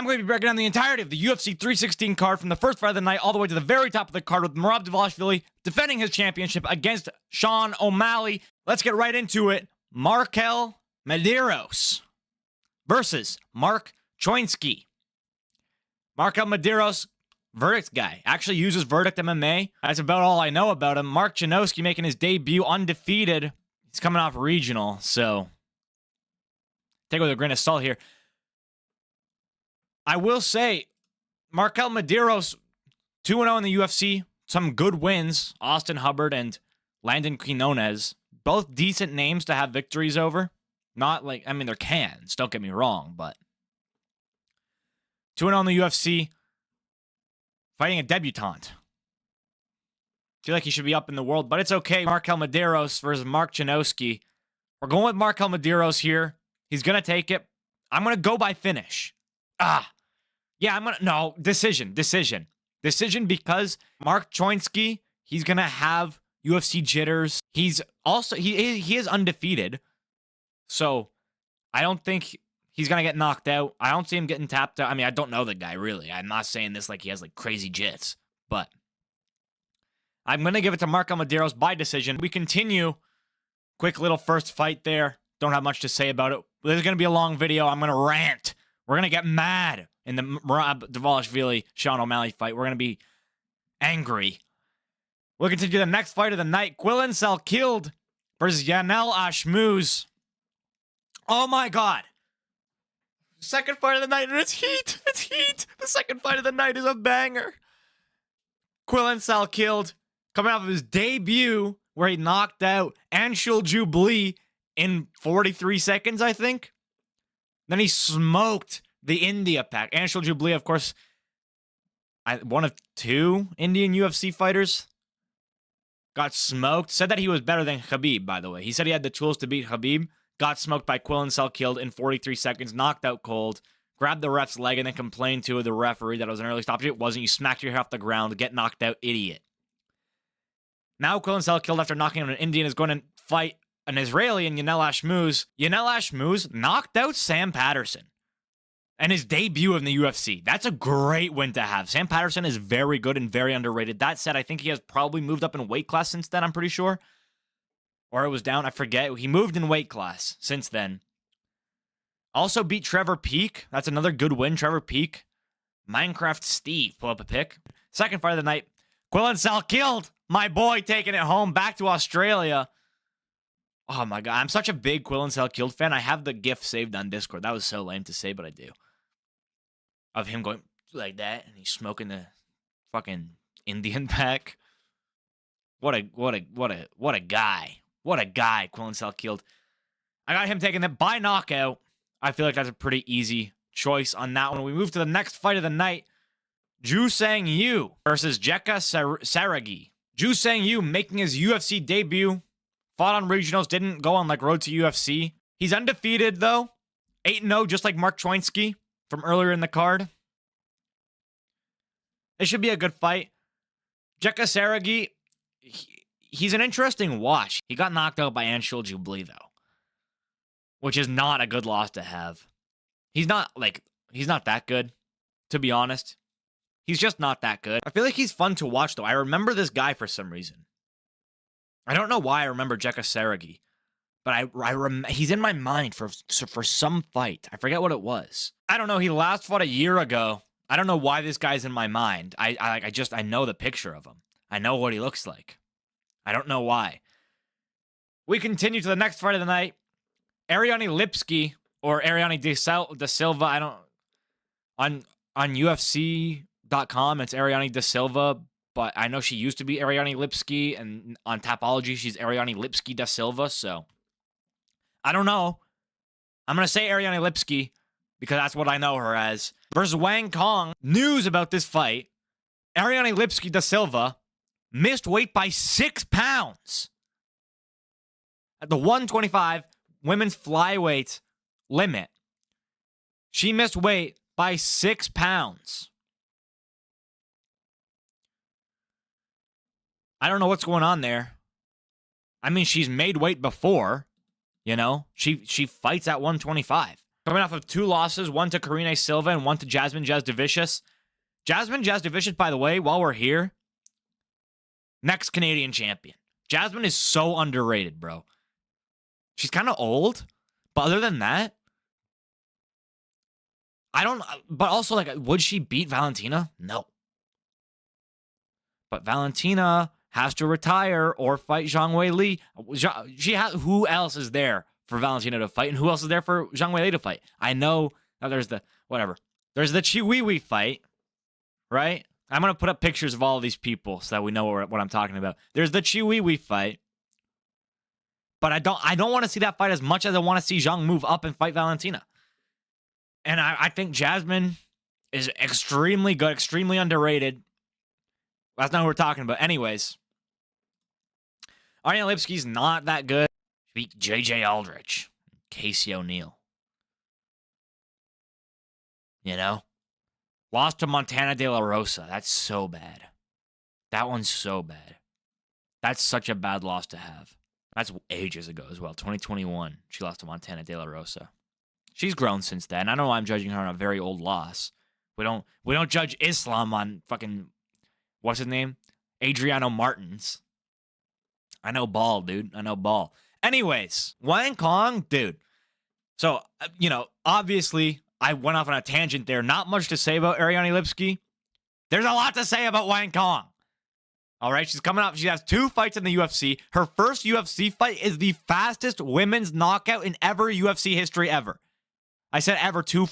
I'm going to be breaking down the entirety of the UFC 316 card from the first fight of the night all the way to the very top of the card with Merab Dvalishvili defending his championship against Sean O'Malley. Let's get right into it. Markel Medeiros versus Mark Choinsky. Markel Medeiros, Verdict guy, actually uses Verdict MMA. That's about all I know about him. Mark Choinsky making his debut undefeated. He's coming off regional, so take it with a grain of salt here. I will say, Markel Medeiros, 2-0 in the UFC. Some good wins. Austin Hubbard and Landon Quinones. Both decent names to have victories over. Not like, I mean, they're cans. Don't get me wrong, but 2-0 in the UFC. Fighting a debutante. Feel like he should be up in the world, but it's okay. Markel Medeiros versus Mark Choinsky. We're going with Markel Medeiros here. He's going to take it. I'm going to go by finish. Yeah, no, decision because Mark Choinsky, he's going to have UFC jitters. He's also, he is undefeated. So I don't think he's going to get knocked out. I don't see him getting tapped out. I mean, I don't know the guy really. I'm not saying this like he has like crazy jits, but I'm going to give it to Markel Medeiros by decision. We continue. Quick little first fight there. Don't have much to say about it. This is going to be a long video. I'm going to rant. We're going to get mad in the Merab Dvalishvili Sean O'Malley fight. We're going to be angry. We'll continue to the next fight of the night. Quillan Salkilde versus Yanel Ashmouz. Oh my God. Second fight of the night, and it's heat. It's heat. The second fight of the night is a banger. Quillan Salkilde coming off of his debut where he knocked out Anshul Jubli in 43 seconds, I think. Then he smoked the India pack. Anshul Jubli, of course, one of two Indian UFC fighters. Got smoked. Said that he was better than Khabib, by the way. He said he had the tools to beat Khabib. Got smoked by Quillan Salkilde in 43 seconds. Knocked out cold. Grabbed the ref's leg and then complained to the referee that it was an early stoppage. It wasn't. You smacked your head off the ground. Get knocked out, idiot. Now Quillan Salkilde, after knocking out an Indian, is going to fight an Israeli in Yanel Ashmouz. Yanel Ashmouz knocked out Sam Patterson and his debut in the UFC. That's a great win to have. Sam Patterson is very good and very underrated. That said, I think he has probably moved up in weight class since then, I'm pretty sure. Or it was down, I forget. He moved in weight class since then. Also beat Trevor Peek. That's another good win. Trevor Peek. Minecraft Steve, pull up a pic. Second fight of the night. Quillan Salkilde, my boy, taking it home back to Australia. Oh my God, I'm such a big Quillan Salkilde fan. I have the GIF saved on Discord. That was so lame to say, but I do. Of him going like that, and he's smoking the fucking Indian pack. What a guy. What a guy, Quillan Salkilde. I got him taking it by knockout. I feel like that's a pretty easy choice on that one. We move to the next fight of the night. Ju Sang Yu versus Jekka Saragi. Ju Sang Yu making his UFC debut. Fought on regionals, didn't go on like road to UFC. He's undefeated though. 8-0, just like Mark Choinsky from earlier in the card. It should be a good fight. Jekka Saragi, he's an interesting watch. He got knocked out by Anshul Jubli though, which is not a good loss to have. He's not that good, to be honest. He's just not that good. I feel like he's fun to watch though. I remember this guy for some reason. I don't know why I remember Jekka Saragi, but he's in my mind for some fight. I forget what it was. I don't know. He last fought a year ago. I don't know why this guy's in my mind. I know the picture of him. I know what he looks like. I don't know why. We continue to the next fight of the night. Ariane Lipski or Ariane Da Silva. I don't on UFC.com. It's Ariane Da Silva. But I know she used to be Ariane Lipski, and on Tapology, she's Ariane Lipski da Silva, so I don't know. I'm going to say Ariane Lipski, because that's what I know her as. Versus Wang Kong. News about this fight. Ariane Lipski da Silva missed weight by 6 pounds. At the 125 women's flyweight limit, she missed weight by 6 pounds. I don't know what's going on there. I mean, she's made weight before, you know. She fights at 125. Coming off of 2 losses, one to Karine Silva and one to Jasmine Jasudavicius. Jasmine Jasudavicius, by the way, while we're here, next Canadian champion. Jasmine is so underrated, bro. She's kind of old, but other than that, but also, like, would she beat Valentina? No. But Valentina has to retire or fight Zhang Weili. Who else is there for Valentina to fight, and who else is there for Zhang Weili to fight? I know that there's the Chiwiwi fight, right? I'm going to put up pictures of all of these people so that we know what I'm talking about. There's the Chiwiwi fight. But I don't want to see that fight as much as I want to see Zhang move up and fight Valentina. And I think Jasmine is extremely good, extremely underrated. That's not what we're talking about. Anyways, Ariane Lipski's not that good. She beat JJ Aldrich, Casey O'Neill. You know? Lost to Montana De La Rosa. That's so bad. That one's so bad. That's such a bad loss to have. That's ages ago as well. 2021, she lost to Montana De La Rosa. She's grown since then. I know I'm judging her on a very old loss. We don't judge Islam on fucking, what's his name? Adriano Martins. I know ball, dude. I know ball. Anyways, Wang Kong, dude. So, obviously, I went off on a tangent there. Not much to say about Ariane Lipski. There's a lot to say about Wang Kong. All right, she's coming up. She has 2 fights in the UFC. Her first UFC fight is the fastest women's knockout in ever UFC history ever. I said ever too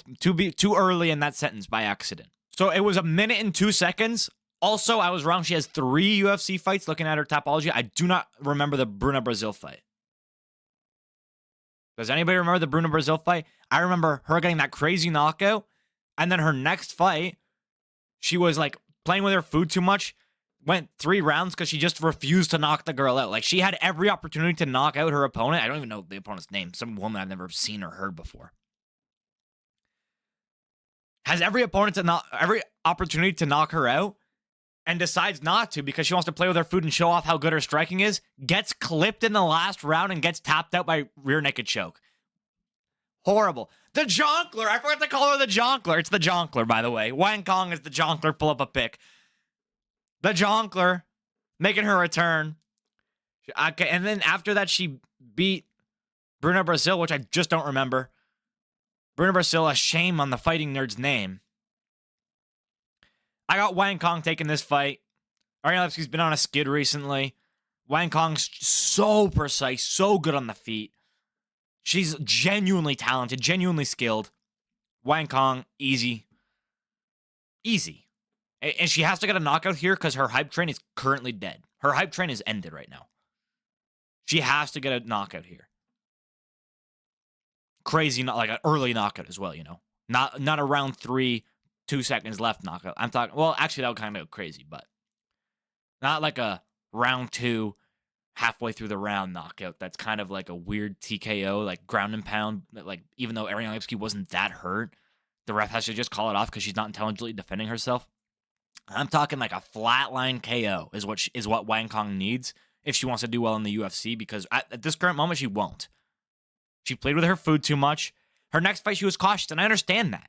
early in that sentence by accident. So it was 1 minute and 2 seconds. Also, I was wrong. She has 3 UFC fights. Looking at her topology, I do not remember the Bruna Brazil fight. Does anybody remember the Bruna Brazil fight? I remember her getting that crazy knockout, and then her next fight, she was like playing with her food too much. Went 3 rounds because she just refused to knock the girl out. Like, she had every opportunity to knock out her opponent. I don't even know the opponent's name. Some woman I've never seen or heard before. Has every opportunity to knock her out and decides not to because she wants to play with her food and show off how good her striking is. Gets clipped in the last round and gets tapped out by rear naked choke. Horrible. The Jonkler. I forgot to call her the Jonkler. It's the Jonkler, by the way. Wang Kong is the Jonkler. Pull up a pic. The Jonkler, making her return. Okay, and then after that, she beat Bruna Brazil, which I just don't remember. Bruna Brazil, a shame on the fighting nerd's name. I got Wang Kong taking this fight. Ariane Lipski's been on a skid recently. Wang Kong's so precise, so good on the feet. She's genuinely talented, genuinely skilled. Wang Kong, easy. Easy. And she has to get a knockout here because her hype train is currently dead. Her hype train is ended right now. She has to get a knockout here. Crazy, like an early knockout as well, Not a round 3, 2 seconds left knockout. I'm talking, well, actually, that would kind of go crazy, but not like a round 2, halfway through the round knockout. That's kind of like a weird TKO, like ground and pound. Like, even though Ariane Lipski wasn't that hurt, the ref has to just call it off because she's not intelligently defending herself. I'm talking like a flatline KO is what Wang Kong needs if she wants to do well in the UFC, because at this current moment, she won't. She played with her food too much. Her next fight, she was cautious, and I understand that,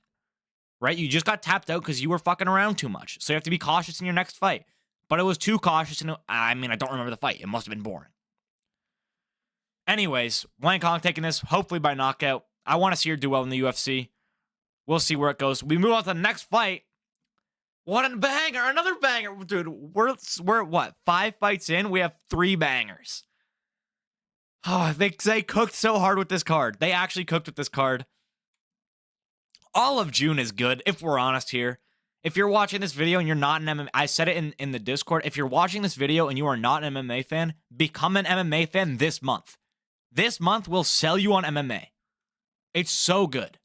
right? You just got tapped out because you were fucking around too much. So you have to be cautious in your next fight. But it was too cautious, and I don't remember the fight. It must have been boring. Anyways, Wang Kong taking this, hopefully by knockout. I want to see her do well in the UFC. We'll see where it goes. We move on to the next fight. What a banger. Another banger. Dude, we're what? 5 fights in? We have 3 bangers. Oh, they cooked so hard with this card. They actually cooked with this card. All of June is good, if we're honest here. If you're watching this video and you're not an MMA, I said it in the Discord. If you're watching this video and you are not an MMA fan, become an MMA fan this month. This month will sell you on MMA. It's so good.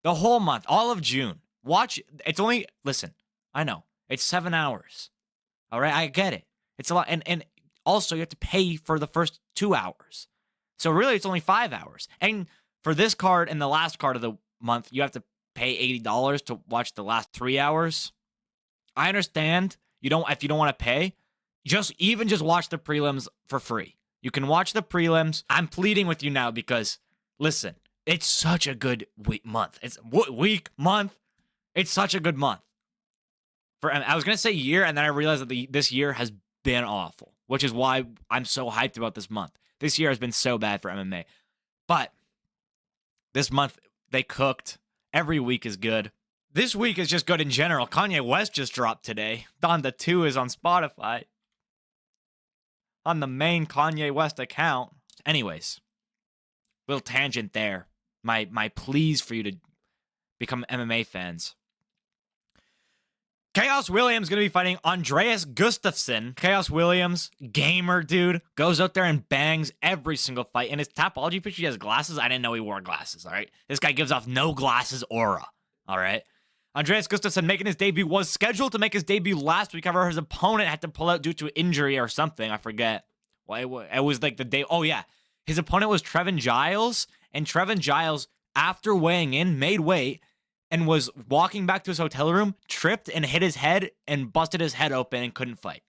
The whole month, all of June. Watch, it's only, listen, I know, it's 7 hours. All right, I get it. It's a lot, and also you have to pay for the first 2 hours. So really, it's only 5 hours. And for this card and the last card of the month, you have to pay $80 to watch the last 3 hours. I understand if you don't want to pay, just watch the prelims for free. You can watch the prelims. I'm pleading with you now because, listen, It's such a good month. It's month. It's such a good month. I was going to say year, and then I realized that this year has been awful, which is why I'm so hyped about this month. This year has been so bad for MMA. But this month, they cooked. Every week is good. This week is just good in general. Kanye West just dropped today. Donda 2 is on Spotify. On the main Kanye West account. Anyways, little tangent there. My pleas for you to become MMA fans. Chaos Williams going to be fighting Andreas Gustafsson. Chaos Williams, gamer dude, goes out there and bangs every single fight. In his Tapology picture, he has glasses. I didn't know he wore glasses, all right? This guy gives off no glasses aura, all right? Andreas Gustafsson making his debut was scheduled to make his debut last week. However, his opponent had to pull out due to injury or something. I forget. Well, it was like the day. Oh, yeah. His opponent was Trevin Giles, and Trevin Giles, after weighing in, made weight, and was walking back to his hotel room, tripped and hit his head and busted his head open and couldn't fight.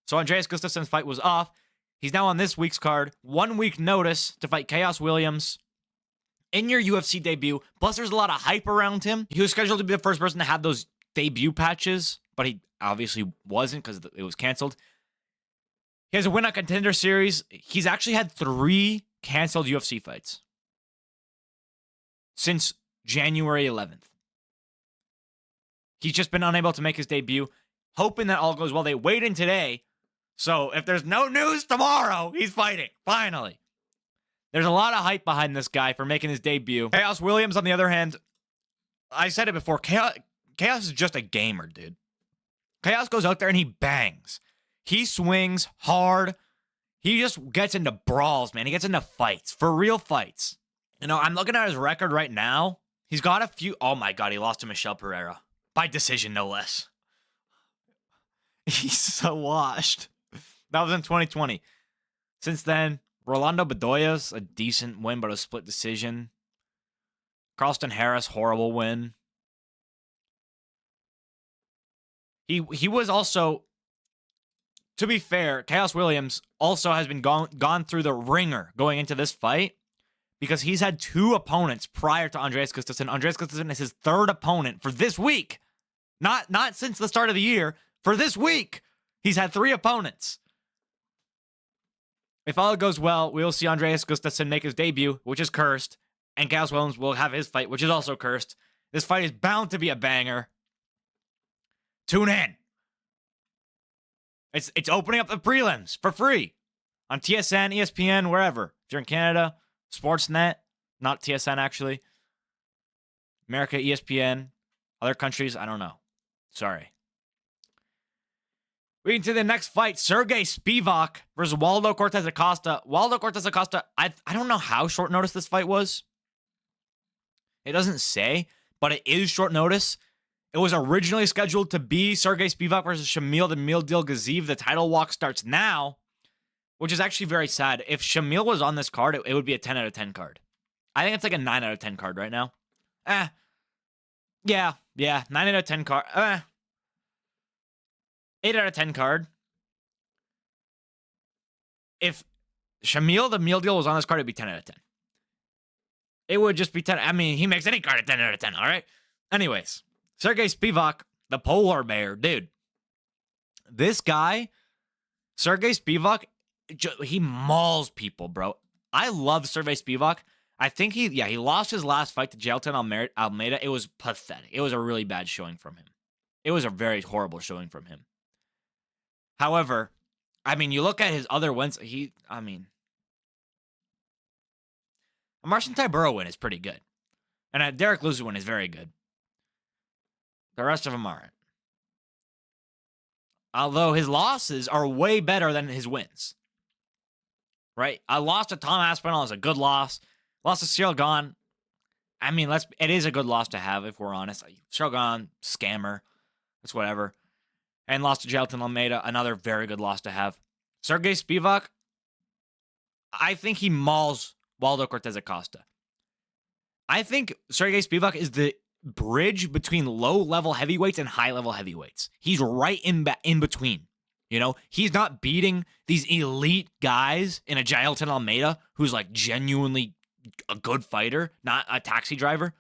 So Andreas Gustafsson's fight was off. He's now on this week's card. 1 week notice to fight Chaos Williams in your UFC debut. Plus, there's a lot of hype around him. He was scheduled to be the first person to have those debut patches, but he obviously wasn't because it was canceled. He has a win on Contender Series. He's actually had 3 canceled UFC fights since January 11th. He's just been unable to make his debut, hoping that all goes well. They weighed in today, so if there's no news tomorrow, he's fighting, finally. There's a lot of hype behind this guy for making his debut. Chaos Williams, on the other hand, I said it before, Chaos is just a gamer, dude. Chaos goes out there and he bangs. He swings hard. He just gets into brawls, man. He gets into fights, for real fights. You know, I'm looking at his record right now. He's got a few. Oh my God, he lost to Michel Pereira. By decision, no less. He's so washed. That was in 2020. Since then, Rolando Bedoya's a decent win, but a split decision. Carlston Harris, horrible win. He was also, to be fair, Chaos Williams also has been gone through the ringer going into this fight, because he's had 2 opponents prior to Andreas Gustafsson. Andreas Gustafsson is his 3rd opponent for this week. Not since the start of the year. For this week, he's had 3 opponents. If all goes well, we'll see Andreas Gustafsson make his debut, which is cursed, and Chaos Williams will have his fight, which is also cursed. This fight is bound to be a banger. Tune in. It's opening up the prelims for free on TSN, ESPN, wherever. If you're in Canada, Sportsnet, not TSN actually. America, ESPN, other countries, I don't know. Sorry. Moving to the next fight, Sergey Spivak versus Waldo Cortez Acosta. Waldo Cortez Acosta, I don't know how short notice this fight was. It doesn't say, but it is short notice. It was originally scheduled to be Sergey Spivak versus Shamil the Meal Deal Gaziv. The title walk starts now, which is actually very sad. If Shamil was on this card, it would be a 10 out of 10 card. I think it's like a 9 out of 10 card right now. Yeah, 9 out of 10 card. 8 out of 10 card. If Shamil the Meal Deal was on this card, it'd be 10 out of 10. It would just be 10. I mean, he makes any card a 10 out of 10, all right? Anyways, Sergey Spivak, the polar bear, dude. This guy, Sergey Spivak, he mauls people, bro. I love Sergey Spivak. I think he lost his last fight to Jailton Almeida. It was pathetic. It was a really bad showing from him. It was a very horrible showing from him. However, I mean, you look at his other wins, a Marcin Tybura win is pretty good. And a Derek Lewis win is very good. The rest of them aren't. Although his losses are way better than his wins. Right? I lost to Tom Aspinall is a good loss. Lost to Cyril Gahn. I mean, it is a good loss to have, if we're honest. Cyril Gahn, scammer. That's whatever. And lost to Jailton Almeida, another very good loss to have. Sergey Spivak, I think he mauls Waldo Cortez Acosta. I think Sergey Spivak is the bridge between low-level heavyweights and high-level heavyweights. He's right in between. You know, he's not beating these elite guys in a Jailton Almeida who's like genuinely a good fighter, not a taxi driver,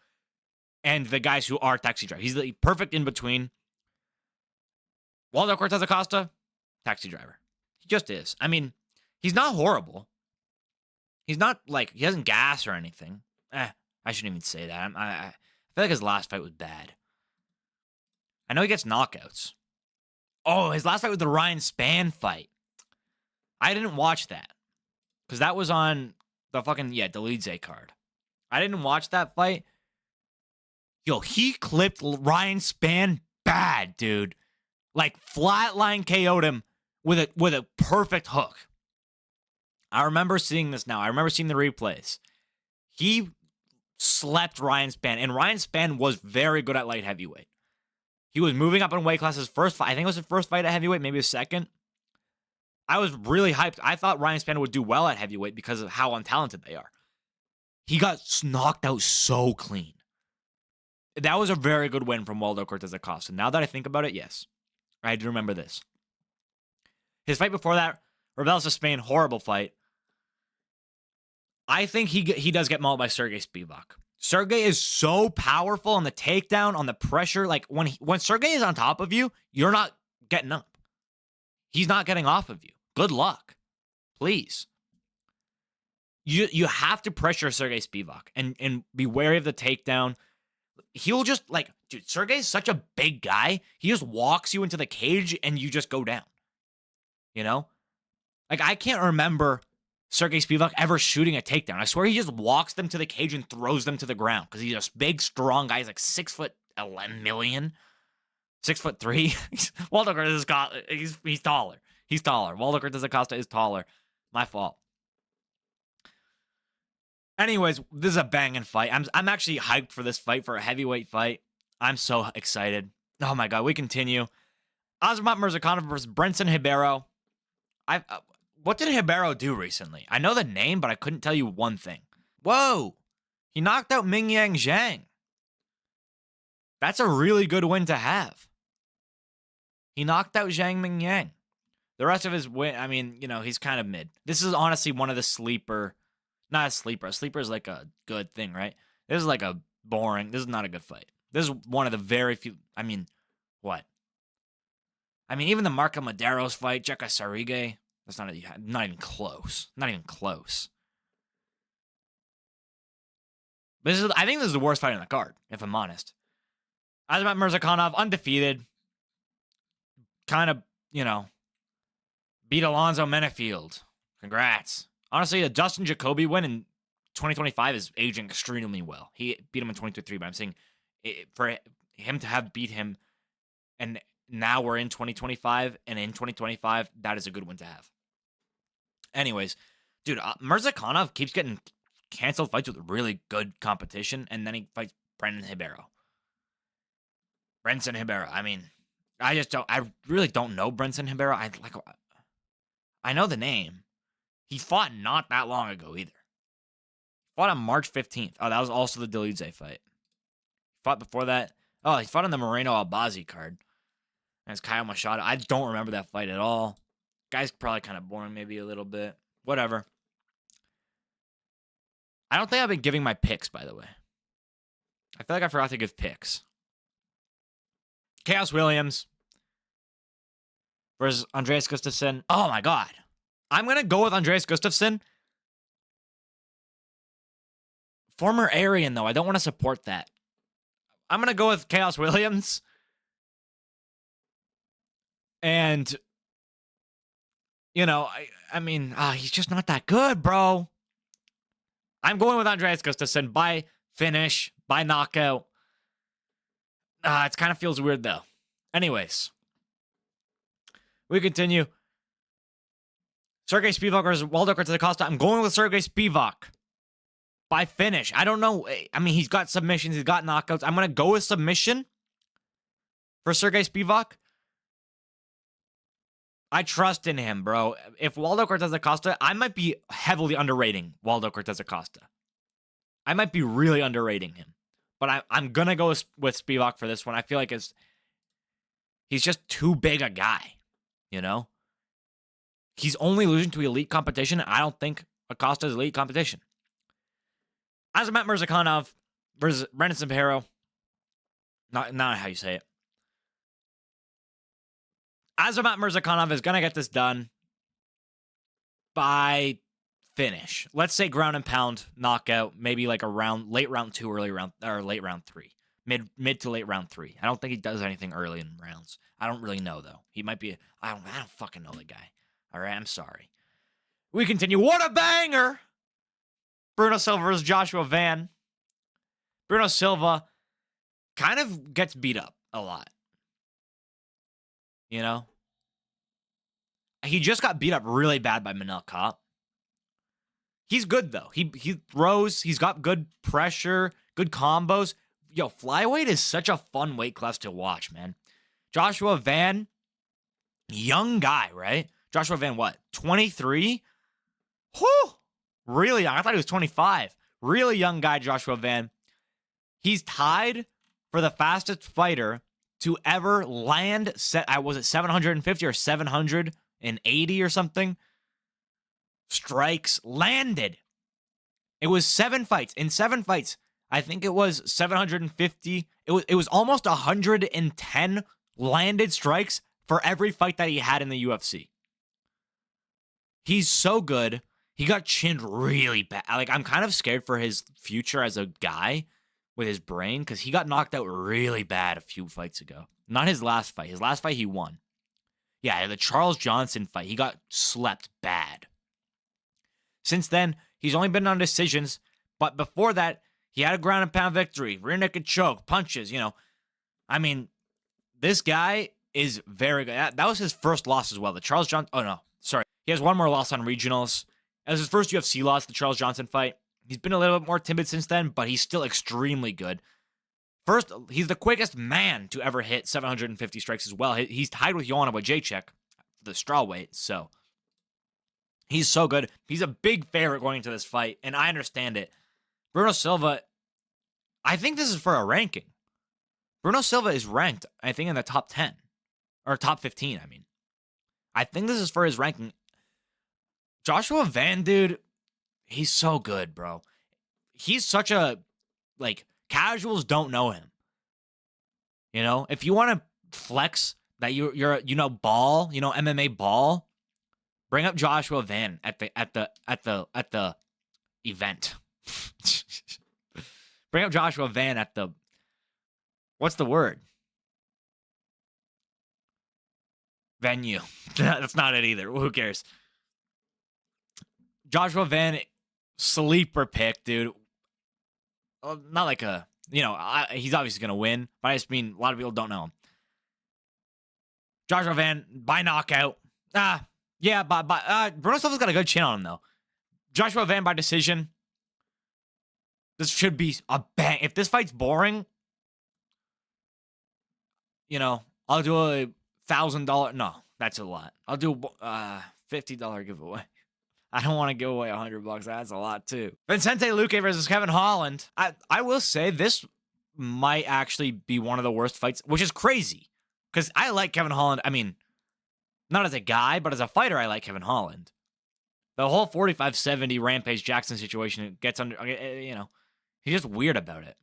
and the guys who are taxi drivers. He's the perfect in between. Waldo Cortez Acosta, taxi driver. He just is. I mean, he's not horrible. He's not like, he doesn't gas or anything. I shouldn't even say that. I feel like his last fight was bad. I know he gets knockouts. Oh, his last fight was the Ryan Spann fight. I didn't watch that. Because that was on the fucking, Delize card. I didn't watch that fight. Yo, he clipped Ryan Spann bad, dude. Like, flatline KO'd him with a perfect hook. I remember seeing this now. I remember seeing the replays. He slept Ryan Spann, and Ryan Spann was very good at light heavyweight. He was moving up in weight class. His first fight, I think it was his first fight at heavyweight, maybe his second. I was really hyped. I thought Ryan Spann would do well at heavyweight because of how untalented they are. He got knocked out so clean. That was a very good win from Waldo Cortez Acosta. Now that I think about it, yes. I do remember this. His fight before that, Rebels of Spain, horrible fight. I think he does get mauled by Sergey Spivak. Sergey is so powerful on the takedown, on the pressure. Like, when Sergey is on top of you, you're not getting up. He's not getting off of you. Good luck. Please. You have to pressure Sergey Spivak and be wary of the takedown. He'll just, like, dude, Sergey's such a big guy. He just walks you into the cage and you just go down. You know? Like, I can't remember Sergey Spivak ever shooting a takedown. I swear he just walks them to the cage and throws them to the ground because he's a big, strong guy. He's like 6'11", 6'3". Waldo Cortez Acosta, he's taller. He's taller. Waldo Cortez Acosta is taller. My fault. Anyways, this is a banging fight. I'm actually hyped for this fight, for a heavyweight fight. I'm so excited. Oh my god, we continue. Azamat Murzakanov versus Brenson Ribeiro. What did Ribeiro do recently? I know the name, but I couldn't tell you one thing. Whoa! He knocked out Mingyang Zhang. That's a really good win to have. He knocked out Zhang Mingyang. The rest of his win, I mean, he's kind of mid. This is honestly one of the sleeper. Not a sleeper. A sleeper is like a good thing, right? This is like a boring. This is not a good fight. This is one of the very few. I mean, what? I mean, even the Marco Medeiros fight, Jeka Sarige, that's not even close. Not even close. I think this is the worst fight on the card, if I'm honest. Azamat Murzakanov, undefeated. Kind of, beat Alonzo Menefield. Congrats. Honestly, the Dustin Jacoby win in 2025 is aging extremely well. He beat him in 2023, but I'm saying for him to have beat him, and now we're in 2025, and in 2025, that is a good win to have. Anyways, dude, Murzakanov keeps getting canceled fights with really good competition, and then he fights Brendan Ribeiro. Brenson Ribeiro. I mean, I really don't know Brenson Ribeiro. I know the name. He fought not that long ago either. Fought on March 15th. Oh, that was also the Delize fight. Fought before that. Oh, he fought on the Moreno Albazi card. That's Kyle Machado. I don't remember that fight at all. Guy's probably kind of boring, maybe a little bit. Whatever. I don't think I've been giving my picks, by the way. I feel like I forgot to give picks. Chaos Williams versus Andreas Gustafsson. Oh my god. I'm going to go with Andreas Gustafsson. Former Aryan, though. I don't want to support that. I'm going to go with Chaos Williams. And, I mean, he's just not that good, bro. I'm going with Andreas Gustafsson by finish, by knockout. It kind of feels weird, though. Anyways, we continue. Sergey Spivak versus Waldo Cortez Acosta. I'm going with Sergey Spivak by finish. I don't know. I mean, he's got submissions. He's got knockouts. I'm going to go with submission for Sergey Spivak. I trust in him, bro. If Waldo Cortez Acosta, I might be heavily underrating Waldo Cortez Acosta. I might be really underrating him. But I'm going to go with Spivak for this one. I feel like he's just too big a guy, He's only losing to elite competition. I don't think Acosta is elite competition. Azamat Murzakanov versus Brendan Sampiero. Not how you say it. Azamat Murzakanov is going to get this done by finish. Let's say ground and pound knockout, maybe like late round 2, late round 3. Mid to late round 3. I don't think he does anything early in rounds. I don't really know though. He might be I don't fucking know the guy. All right, I'm sorry. We continue. What a banger! Bruno Silva versus Joshua Van. Bruno Silva kind of gets beat up a lot. You know? He just got beat up really bad by Manel Kape. He's good, though. He throws. He's got good pressure, good combos. Yo, flyweight is such a fun weight class to watch, man. Joshua Van, young guy, right? Joshua Van, what, 23? Whew! Really young. I thought he was 25. Really young guy, Joshua Van. He's tied for the fastest fighter to ever land, was it 750 or 780 or something? Strikes landed. It was 7 fights. In 7 fights, I think it was 750. It was almost 110 landed strikes for every fight that he had in the UFC. He's so good. He got chinned really bad. Like, I'm kind of scared for his future as a guy with his brain because he got knocked out really bad a few fights ago. Not his last fight. His last fight, he won. Yeah, the Charles Johnson fight, he got slept bad. Since then, he's only been on decisions, but before that, he had a ground and pound victory, rear naked choke, punches, you know. I mean, this guy is very good. That was his first loss as well. The Charles Johnson, oh no, sorry. He has one more loss on regionals. That was his first UFC loss, the Charles Johnson fight. He's been a little bit more timid since then, but he's still extremely good. First, he's the quickest man to ever hit 750 strikes as well. He's tied with Joanna Wojciech for the straw weight, so he's so good. He's a big favorite going into this fight, and I understand it. Bruno Silva, I think this is for a ranking. Bruno Silva is ranked, I think, in the top 10. Or top 15, I mean. I think this is for his ranking. Joshua Van, dude, he's so good, bro. He's such a, like, casuals don't know him. You know, if you want to flex that you're ball, MMA ball, bring up Joshua Van at the event. Bring up Joshua Van at the, what's the word? Venue. That's not it either. Who cares? Joshua Van, sleeper pick, dude. Not like a, he's obviously going to win, but I just mean a lot of people don't know him. Joshua Van, by knockout. Bruno Silva's got a good chin on him, though. Joshua Van by decision. This should be a bang. If this fight's boring, I'll do a $1,000. No, that's a lot. I'll do a $50 giveaway. I don't want to give away $100. That's a lot too. Vicente Luque versus Kevin Holland. I will say this might actually be one of the worst fights, which is crazy because I like Kevin Holland. I mean, not as a guy, but as a fighter, I like Kevin Holland. The whole 45-70 Rampage Jackson situation gets under, he's just weird about it.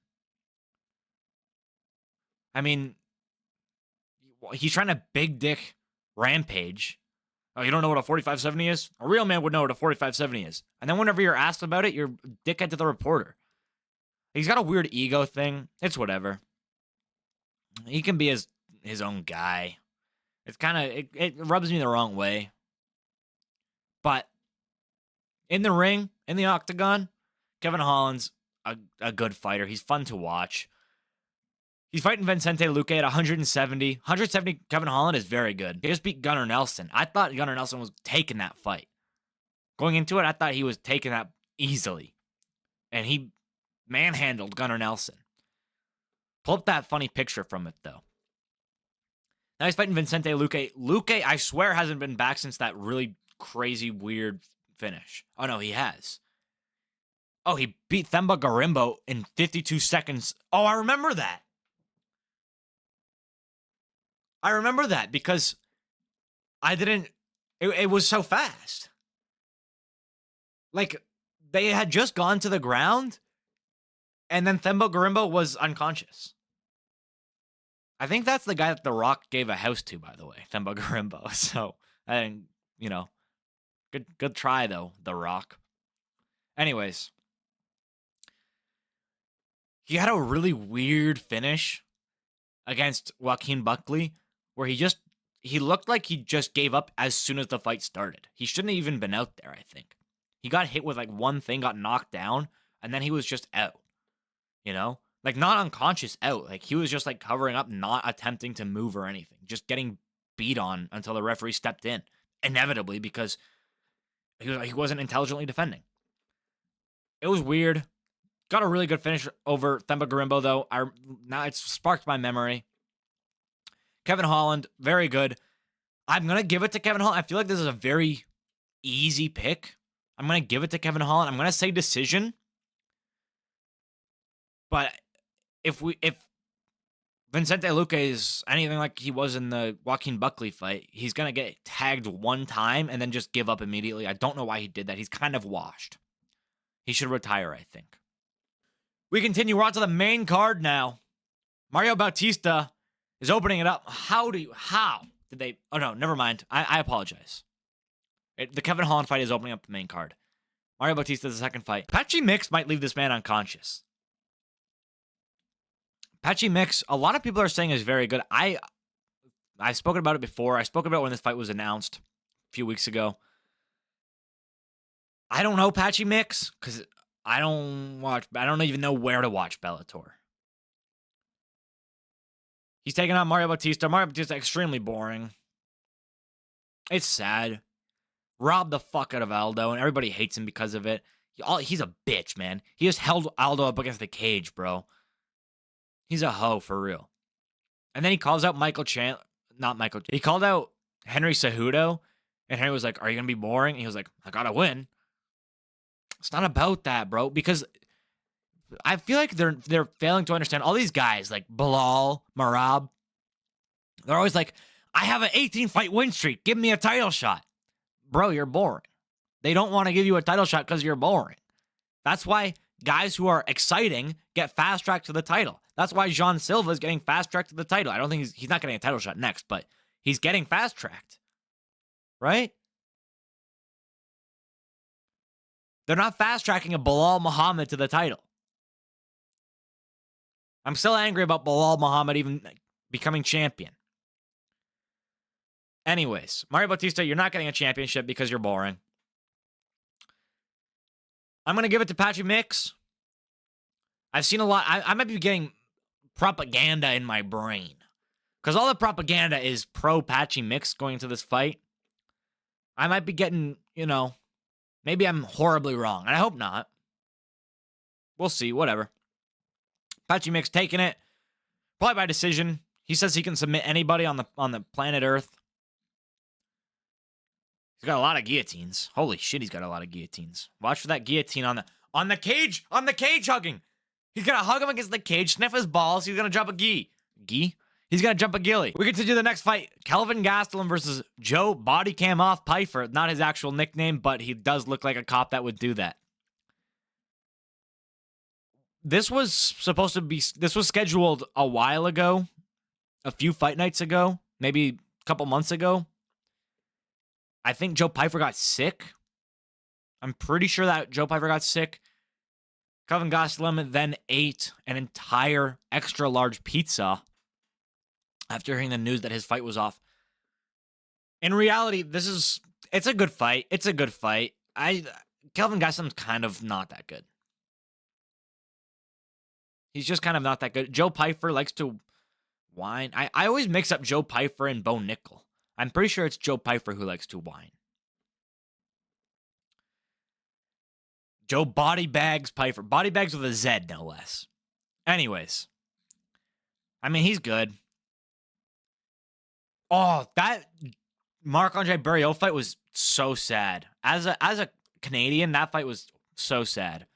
I mean, he's trying to big dick Rampage. Oh, you don't know what a 45-70 is? A real man would know what a 45-70 is. And then whenever you're asked about it, you're dickhead to the reporter. He's got a weird ego thing. It's whatever. He can be his own guy. It's kind of, it rubs me the wrong way. But in the ring, in the octagon, Kevin Holland's a good fighter. He's fun to watch. He's fighting Vicente Luque at 170. 170, Kevin Holland is very good. He just beat Gunnar Nelson. I thought Gunnar Nelson was taking that fight. Going into it, I thought he was taking that easily. And he manhandled Gunnar Nelson. Pull up that funny picture from it, though. Now he's fighting Vicente Luque. Luque, I swear, hasn't been back since that really crazy, weird finish. Oh, no, he has. Oh, he beat Themba Garimbo in 52 seconds. Oh, I remember that. I remember that because it was so fast. Like, they had just gone to the ground, And then Themba Gorimbo was unconscious. I think that's the guy that The Rock gave a house to, by the way, Themba Gorimbo. So, and good try though, The Rock. Anyways, he had a really weird finish against Joaquin Buckley, where he looked like he just gave up as soon as the fight started. He shouldn't have even been out there, I think. He got hit with like one thing, got knocked down, and then he was just out. Like not unconscious out. Like he was just like covering up, not attempting to move or anything, just getting beat on until the referee stepped in, inevitably, because he wasn't intelligently defending. It was weird. Got a really good finish over Themba Gorimbo, though. Now it's sparked my memory. Kevin Holland, very good. I'm going to give it to Kevin Holland. I feel like this is a very easy pick. I'm going to give it to Kevin Holland. I'm going to say decision. But if Vicente Luque is anything like he was in the Joaquin Buckley fight, he's going to get tagged one time and then just give up immediately. I don't know why he did that. He's kind of washed. He should retire, I think. We continue. We're on to the main card now. Mario Bautista is opening it up. How did they? Oh, no, never mind. I apologize. The Kevin Holland fight is opening up the main card. Mario Bautista is the second fight. Patchy Mix might leave this man unconscious. Patchy Mix, a lot of people are saying is very good. I've spoken about it before. I spoke about it when this fight was announced a few weeks ago. I don't know Patchy Mix because I don't even know where to watch Bellator. He's taking on Mario Bautista. Mario Bautista, extremely boring. It's sad. Robbed the fuck out of Aldo, and everybody hates him because of it. He's a bitch, man. He just held Aldo up against the cage, bro. He's a hoe, for real. And then he calls out he called out Henry Cejudo, and Henry was like, "Are you going to be boring?" And he was like, "I got to win." It's not about that, bro, because I feel like they're failing to understand. All these guys, like Bilal, Merab, they're always like, "I have an 18-fight win streak. Give me a title shot." Bro, you're boring. They don't want to give you a title shot because you're boring. That's why guys who are exciting get fast-tracked to the title. That's why Jean Silva is getting fast-tracked to the title. I don't think he's not getting a title shot next, but he's getting fast-tracked. Right? They're not fast-tracking a Bilal Muhammad to the title. I'm still angry about Bilal Muhammad even becoming champion. Anyways, Mario Bautista, you're not getting a championship because you're boring. I'm going to give it to Patchy Mix. I've seen a lot. I might be getting propaganda in my brain. Because all the propaganda is pro-Patchy Mix going into this fight. I might be getting, maybe I'm horribly wrong. And I hope not. We'll see. Whatever. Patchy Mix taking it. Probably by decision. He says he can submit anybody on the planet Earth. He's got a lot of guillotines. Holy shit, he's got a lot of guillotines. Watch for that guillotine on the cage hugging. He's gonna hug him against the cage, sniff his balls. He's gonna jump a gi. He's gonna jump a gilly. We continue the next fight. Kelvin Gastelum versus Joe Bodycam Off Pfeiffer. Not his actual nickname, but he does look like a cop that would do that. This was scheduled a while ago, a few fight nights ago, maybe a couple months ago. I think Joe Pfeiffer got sick. I'm pretty sure that Joe Pfeiffer got sick. Kelvin Gastelum then ate an entire extra large pizza after hearing the news that his fight was off. In reality, it's a good fight. It's a good fight. Kelvin Gastelum's kind of not that good. He's just kind of not that good. Joe Pfeiffer likes to whine. I always mix up Joe Pfeiffer and Bo Nickel. I'm pretty sure it's Joe Pfeiffer who likes to whine. Joe Body Bags Pfeiffer. Body Bags with a Z, no less. Anyways. I mean, he's good. Oh, that Marc-Andre Barriault fight was so sad. As a Canadian, that fight was so sad.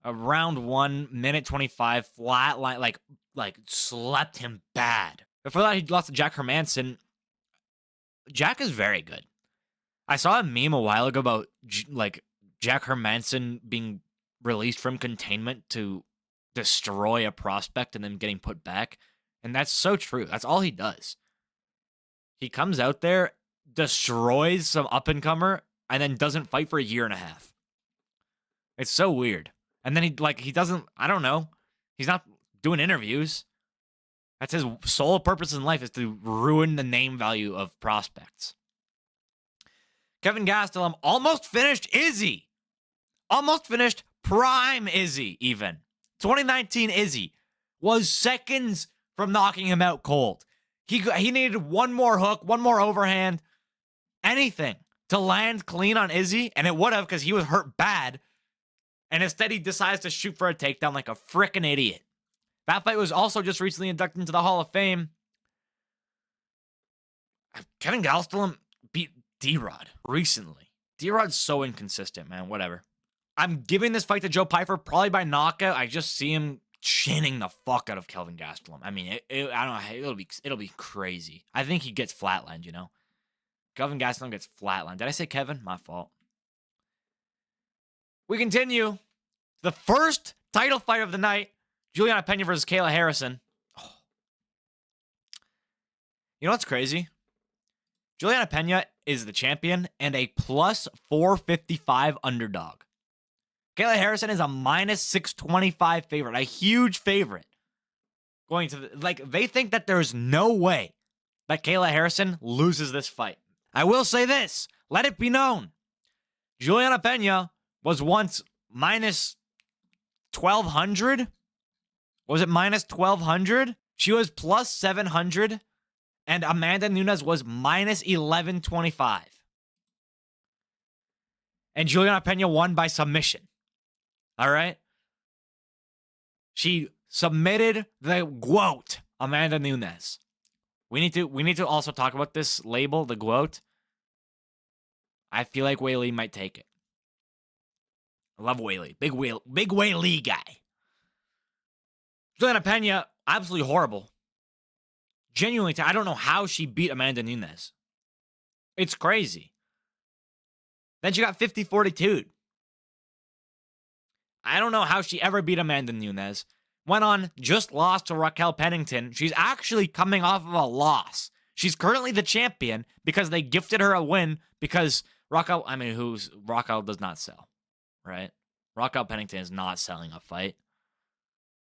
Round 1, minute 25, flat line, like slept him bad. Before that, he lost to Jack Hermanson. Jack is very good. I saw a meme a while ago about Jack Hermanson being released from containment to destroy a prospect and then getting put back. And that's so true. That's all he does. He comes out there, destroys some up-and-comer, and then doesn't fight for a year and a half. It's so weird. And then he doesn't, I don't know. He's not doing interviews. That's his sole purpose in life, is to ruin the name value of prospects. Kevin Gastelum almost finished Izzy. Almost finished prime Izzy, even. 2019 Izzy was seconds from knocking him out cold. He needed one more hook, one more overhand, anything to land clean on Izzy, and it would have, because he was hurt bad. And instead, he decides to shoot for a takedown like a frickin' idiot. That fight was also just recently inducted into the Hall of Fame. Kevin Gastelum beat D-Rod recently. D-Rod's so inconsistent, man. Whatever. I'm giving this fight to Joe Pyfer probably by knockout. I just see him chinning the fuck out of Kelvin Gastelum. I mean, I don't know. It'll be crazy. I think he gets flatlined, you know? Kelvin Gastelum gets flatlined. Did I say Kevin? My fault. We continue. The first title fight of the night. Julliana Pena versus Kayla Harrison. Oh. You know what's crazy? Julliana Pena is the champion and a plus 455 underdog. Kayla Harrison is a minus 625 favorite, a huge favorite. Going to they think that there's no way that Kayla Harrison loses this fight. I will say this, let it be known. Julliana Pena was once minus 1,200. Was it minus 1,200? She was plus 700. And Amanda Nunes was minus 1125. And Julliana Pena won by submission. All right? She submitted the GOAT, Amanda Nunes. We need to also talk about this label, the GOAT. I feel like Weili might take it. I love Weili. Big Weili guy. Julliana Pena, absolutely horrible. Genuinely, I don't know how she beat Amanda Nunes. It's crazy. Then she got 50-42. I don't know how she ever beat Amanda Nunes. Went on, just lost to Raquel Pennington. She's actually coming off of a loss. She's currently the champion because they gifted her a win because Raquel does not sell, right? Raquel Pennington is not selling a fight.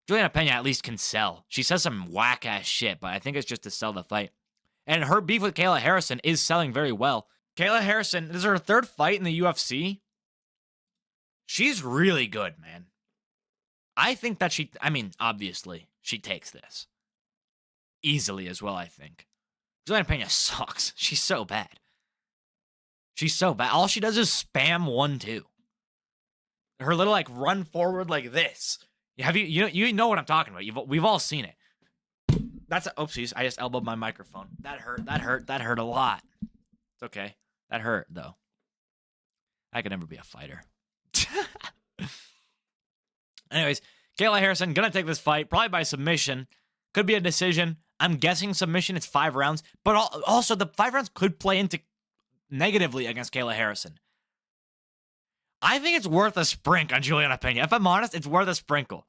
Julliana Pena at least can sell. She says some whack-ass shit, but I think it's just to sell the fight. And her beef with Kayla Harrison is selling very well. Kayla Harrison, this is her third fight in the UFC. She's really good, man. I think that obviously, she takes this. Easily as well, I think. Julliana Pena sucks. She's so bad. She's so bad. All she does is spam 1-2. Her little, run forward like this. You know what I'm talking about. We've all seen it. Oopsies, I just elbowed my microphone. That hurt a lot. It's okay. That hurt, though. I could never be a fighter. Anyways, Kayla Harrison gonna take this fight, probably by submission. Could be a decision. I'm guessing submission, it's 5 rounds. But also, the 5 rounds could play into negatively against Kayla Harrison. I think it's worth a sprink on Julliana Pena. If I'm honest, it's worth a sprinkle.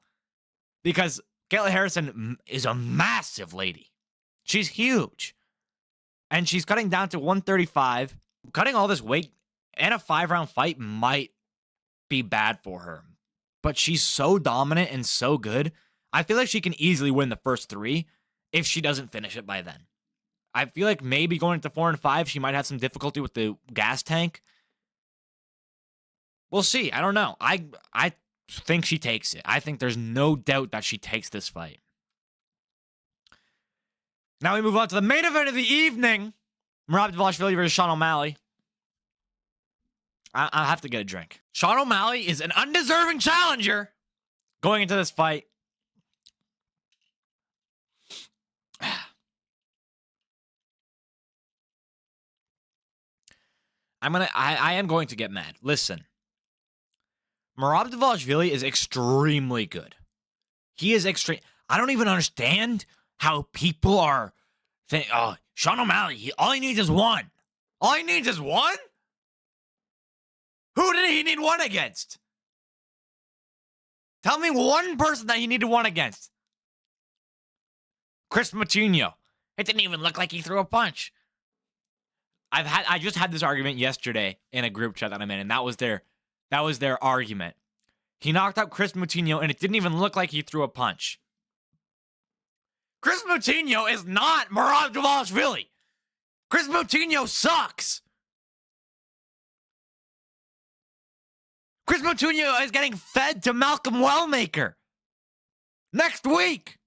Because Kayla Harrison is a massive lady. She's huge. And she's cutting down to 135. Cutting all this weight and a 5-round fight might be bad for her. But she's so dominant and so good. I feel like she can easily win the first 3 if she doesn't finish it by then. I feel like maybe going into 4 and 5, she might have some difficulty with the gas tank. We'll see. I don't know. I think she takes it. I think there's no doubt that she takes this fight. Now we move on to the main event of the evening. Merab Dvalishvili versus Sean O'Malley. I'll have to get a drink. Sean O'Malley is an undeserving challenger going into this fight. I am going to get mad. Listen. Merab Dvalishvili is extremely good. He is extreme. I don't even understand how people are saying, oh, Sean O'Malley, all he needs is 1. All he needs is 1? Who did he need 1 against? Tell me one person that he needed one against. Chris Moutinho. It didn't even look like he threw a punch. I just had this argument yesterday in a group chat that I'm in, and that was their argument. He knocked out Chris Moutinho, and it didn't even look like he threw a punch. Chris Moutinho is not Merab Dvalishvili. Chris Moutinho sucks. Chris Moutinho is getting fed to Malcolm Wellmaker next week.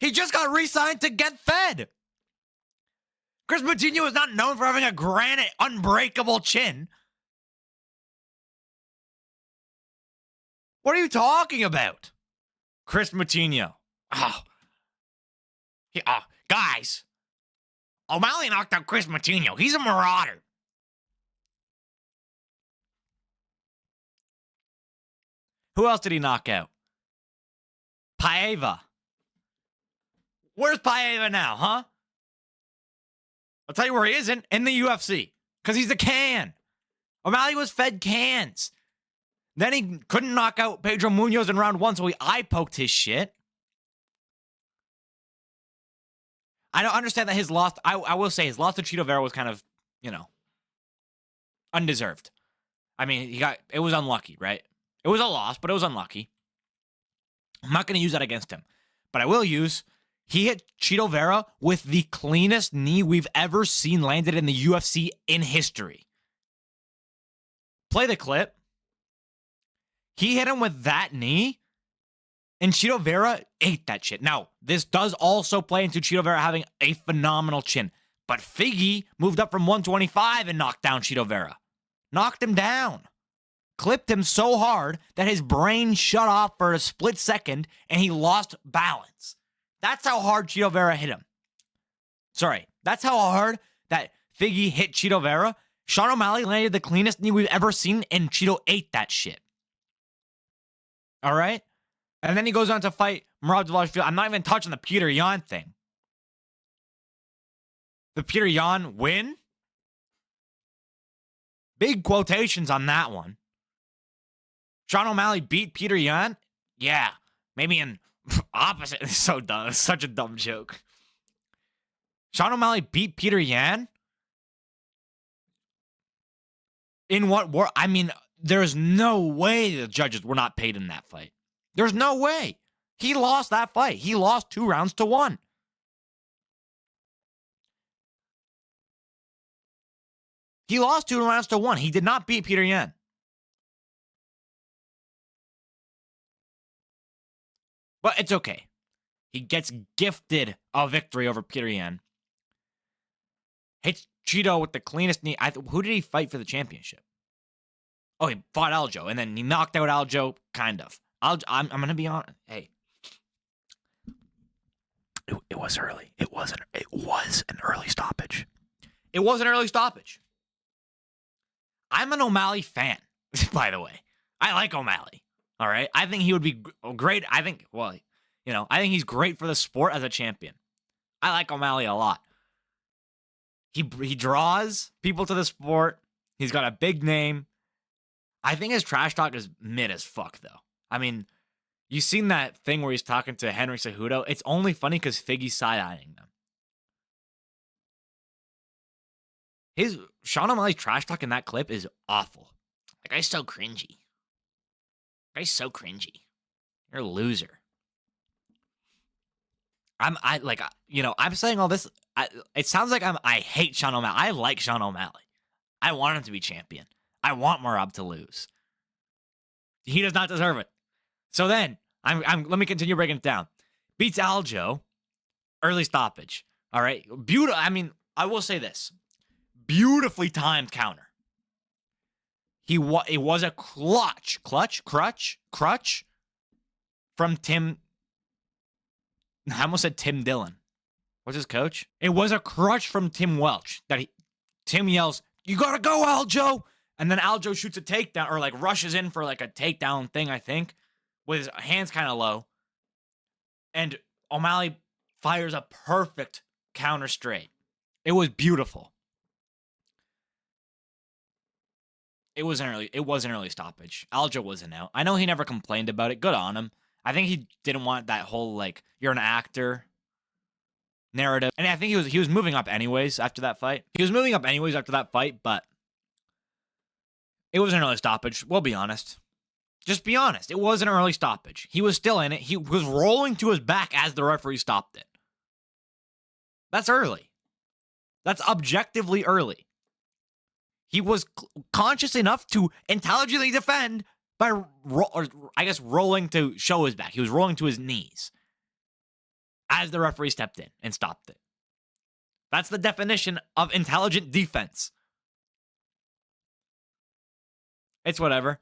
He just got re-signed to get fed. Chris Moutinho is not known for having a granite, unbreakable chin. What are you talking about? Chris Moutinho. Guys. O'Malley knocked out Chris Moutinho. He's a marauder. Who else did he knock out? Paiva. Where's Paiva now, huh? I'll tell you where he isn't. In the UFC. Because he's a can. O'Malley was fed cans. Then he couldn't knock out Pedro Munoz in round 1, so he eye-poked his shit. I don't understand that his loss... I will say his loss to Chito Vera was kind of, undeserved. I mean, it was unlucky, right? It was a loss, but it was unlucky. I'm not going to use that against him. But I will use... He hit Chito Vera with the cleanest knee we've ever seen landed in the UFC in history. Play the clip. He hit him with that knee, and Chito Vera ate that shit. Now, this does also play into Chito Vera having a phenomenal chin. But Figgy moved up from 125 and knocked down Chito Vera. Knocked him down. Clipped him so hard that his brain shut off for a split second, and he lost balance. That's how hard Chito Vera hit him. Sorry, that's how hard that Figgy hit Chito Vera. Sean O'Malley landed the cleanest knee we've ever seen, and Chito ate that shit. All right? And then he goes on to fight Merab Dvalishvili. I'm not even touching the Peter Yan thing. The Peter Yan win? Big quotations on that one. Sean O'Malley beat Peter Yan? Yeah, maybe in opposite. It's so dumb. It's such a dumb joke. Sean O'Malley beat Peter Yan? In what war? I mean, there's no way the judges were not paid in that fight. There's no way. He lost that fight. He lost 2 rounds to 1. He lost 2 rounds to 1. He did not beat Peter Yan. But it's okay. He gets gifted a victory over Peter Yan. Hits Chito with the cleanest knee. Who did he fight for the championship? Oh, he fought Aljo, and then he knocked out Aljo, kind of. I'm going to be honest. Hey. It was early. It was an early stoppage. It was an early stoppage. I'm an O'Malley fan, by the way. I like O'Malley. All right? I think he would be great. I think he's great for the sport as a champion. I like O'Malley a lot. He draws people to the sport. He's got a big name. I think his trash talk is mid as fuck, though. I mean, you seen that thing where he's talking to Henry Cejudo? It's only funny because Figgy's side-eyeing them. Sean O'Malley's trash talk in that clip is awful. That guy's so cringy. You're a loser. I'm saying all this. It sounds like I hate Sean O'Malley. I like Sean O'Malley. I want him to be champion. I want Merab to lose. He does not deserve it. So then, let me continue breaking it down. Beats Aljo, early stoppage. All right, beautiful. I mean, I will say this: beautifully timed counter. It was a crutch from Tim. I almost said Tim Dillon. What's his coach? It was a crutch from Tim Welch that Tim yells, "You gotta go, Aljo!" And then Aljo shoots a takedown or like rushes in for like a takedown thing, I think, with his hands kind of low. And O'Malley fires a perfect counter straight. It was beautiful. It was an early stoppage. Aljo wasn't out. I know he never complained about it. Good on him. I think he didn't want that whole like you're an actor narrative. And I think he was moving up anyways after that fight. But it was an early stoppage. We'll be honest. Just be honest. It was an early stoppage. He was still in it. He was rolling to his back as the referee stopped it. That's early. That's objectively early. He was conscious enough to intelligently defend by, rolling to show his back. He was rolling to his knees as the referee stepped in and stopped it. That's the definition of intelligent defense. It's whatever.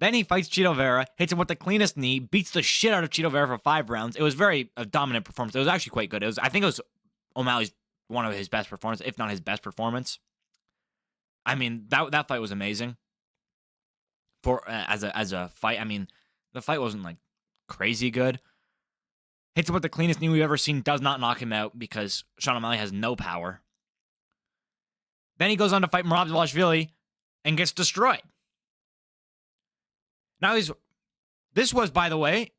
Then he fights Chito Vera, hits him with the cleanest knee, beats the shit out of Chito Vera for 5 rounds. It was a dominant performance. It was actually quite good. I think it was O'Malley's one of his best performances, if not his best performance. I mean, that fight was amazing. As a fight, I mean, the fight wasn't like crazy good. Hits him with the cleanest knee we've ever seen. Does not knock him out because Sean O'Malley has no power. Then he goes on to fight Merab Dvalishvili and gets destroyed. Now this was, by the way,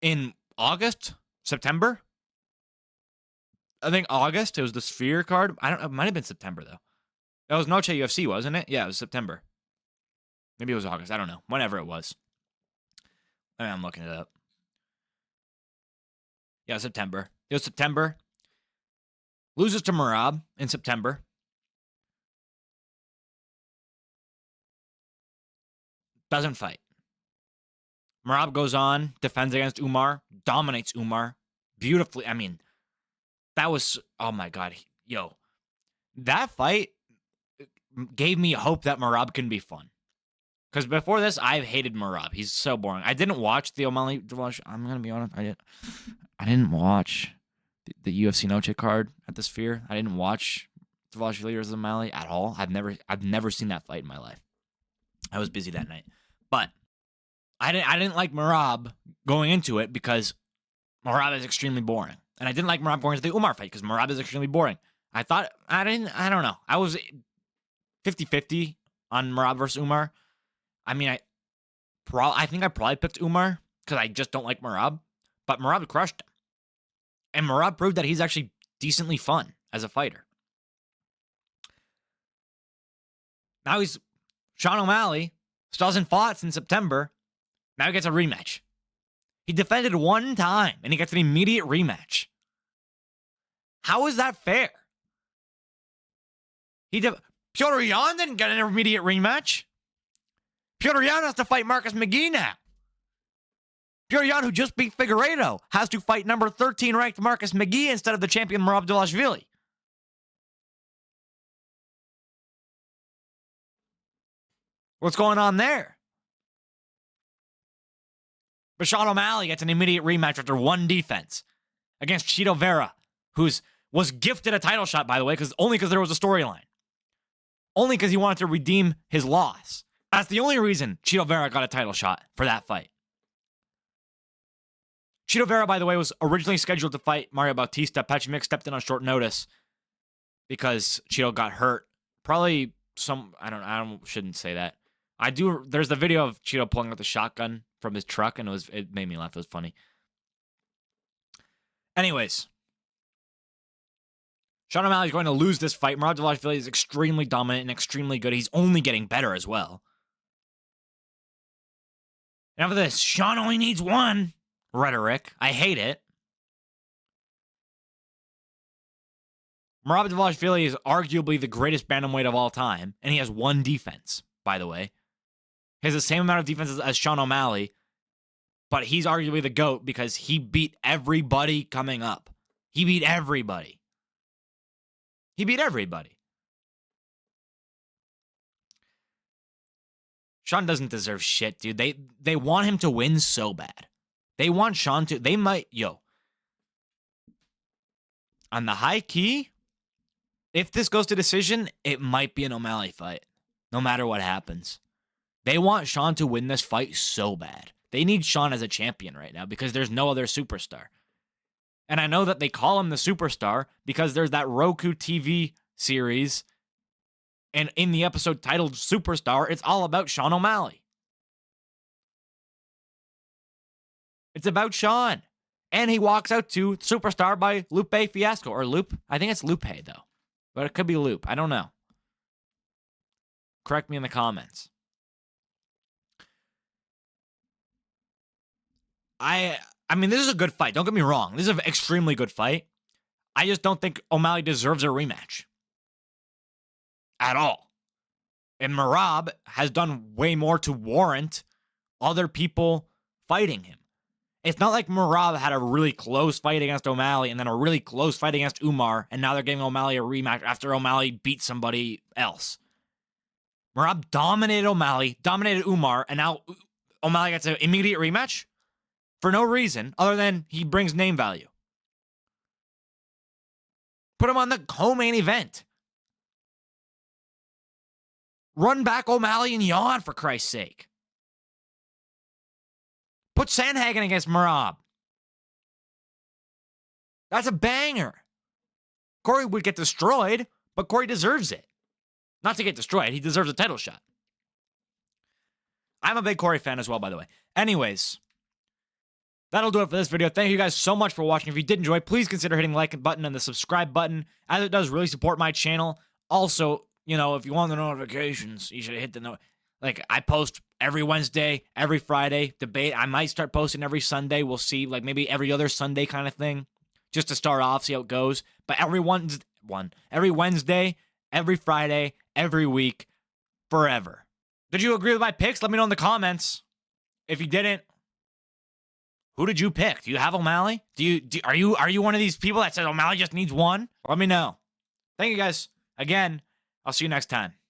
in September. I think August. It was the Sphere card. It might have been September though. That was Noche UFC, wasn't it? Yeah, it was September. Maybe it was August. I don't know. Whenever it was. I'm looking it up. Yeah, September. It was September. Loses to Merab in September. Doesn't fight. Merab goes on, defends against Umar, dominates Umar beautifully. I mean, that was, oh my God. Yo, that fight gave me hope that Merab can be fun. Because before this, I've hated Merab. He's so boring. I didn't watch the O'Malley. I'm going to be honest. I didn't watch the UFC Noche card at the Sphere. I didn't watch Dvalishvili versus O'Malley at all. I've never seen that fight in my life. I was busy that night. But I didn't like Merab going into it because Merab is extremely boring. And I didn't like Merab going into the Umar fight because Merab is extremely boring. I don't know. I was 50-50 on Merab versus Umar. I mean, I think I probably picked Umar because I just don't like Merab. But Merab crushed him. And Merab proved that he's actually decently fun as a fighter. Now Sean O'Malley still hasn't fought since September. Now he gets a rematch. He defended one time, and he gets an immediate rematch. How is that fair? Petr Yan didn't get an immediate rematch. Petr Yan has to fight Marcus McGee now. Petr Yan, who just beat Figueiredo, has to fight number 13 ranked Marcus McGee instead of the champion Merab Dvalishvili. What's going on there? But Sean O'Malley gets an immediate rematch after one defense against Chito Vera, who was gifted a title shot, by the way, only because there was a storyline. Only because he wanted to redeem his loss. That's the only reason Chito Vera got a title shot for that fight. Chito Vera, by the way, was originally scheduled to fight Mario Bautista. Pechimik stepped in on short notice because Chito got hurt. Probably I shouldn't say that. There's the video of Chito pulling out the shotgun from his truck, and it made me laugh. It was funny. Anyways, Sean O'Malley is going to lose this fight. Merab Dvalishvili is extremely dominant and extremely good. He's only getting better as well. And after this, Sean only needs one rhetoric. I hate it. Merab Dvalishvili is arguably the greatest bantamweight of all time, and he has one defense, by the way. He has the same amount of defenses as Sean O'Malley, but he's arguably the GOAT because he beat everybody coming up. He beat everybody. Sean doesn't deserve shit, dude. They want him to win so bad. They want Sean to... On the high key, if this goes to decision, it might be an O'Malley fight. No matter what happens. They want Sean to win this fight so bad. They need Sean as a champion right now because there's no other superstar. And I know that they call him the superstar because there's that Roku TV series And in the episode titled Superstar, it's all about Sean O'Malley. It's about Sean. And he walks out to Superstar by Lupe Fiasco. Or Lupe. I think it's Lupe, though. But it could be Lupe. I don't know. Correct me in the comments. I mean, this is a good fight. Don't get me wrong. This is an extremely good fight. I just don't think O'Malley deserves a rematch. At all. And Merab has done way more to warrant other people fighting him. It's not like Merab had a really close fight against O'Malley and then a really close fight against Umar, and now they're giving O'Malley a rematch after O'Malley beat somebody else. Merab dominated O'Malley, dominated Umar, and now O'Malley gets an immediate rematch for no reason other than he brings name value. Put him on the co-main event. Run back O'Malley and yawn, for Christ's sake. Put Sandhagen against Merab. That's a banger. Corey would get destroyed, but Corey deserves it. Not to get destroyed. He deserves a title shot. I'm a big Corey fan as well, by the way. Anyways, that'll do it for this video. Thank you guys so much for watching. If you did enjoy, please consider hitting the like button and the subscribe button, as it does really support my channel. Also, if you want the notifications, you should hit the note. Like, I post every Wednesday, every Friday, debate. I might start posting every Sunday. We'll see, like maybe every other Sunday kind of thing, just to start off, see how it goes. But every Wednesday, every Friday, every week, forever. Did you agree with my picks? Let me know in the comments. If you didn't, who did you pick? Do you have O'Malley? Are you one of these people that says O'Malley just needs one? Let me know. Thank you guys. Again, I'll see you next time.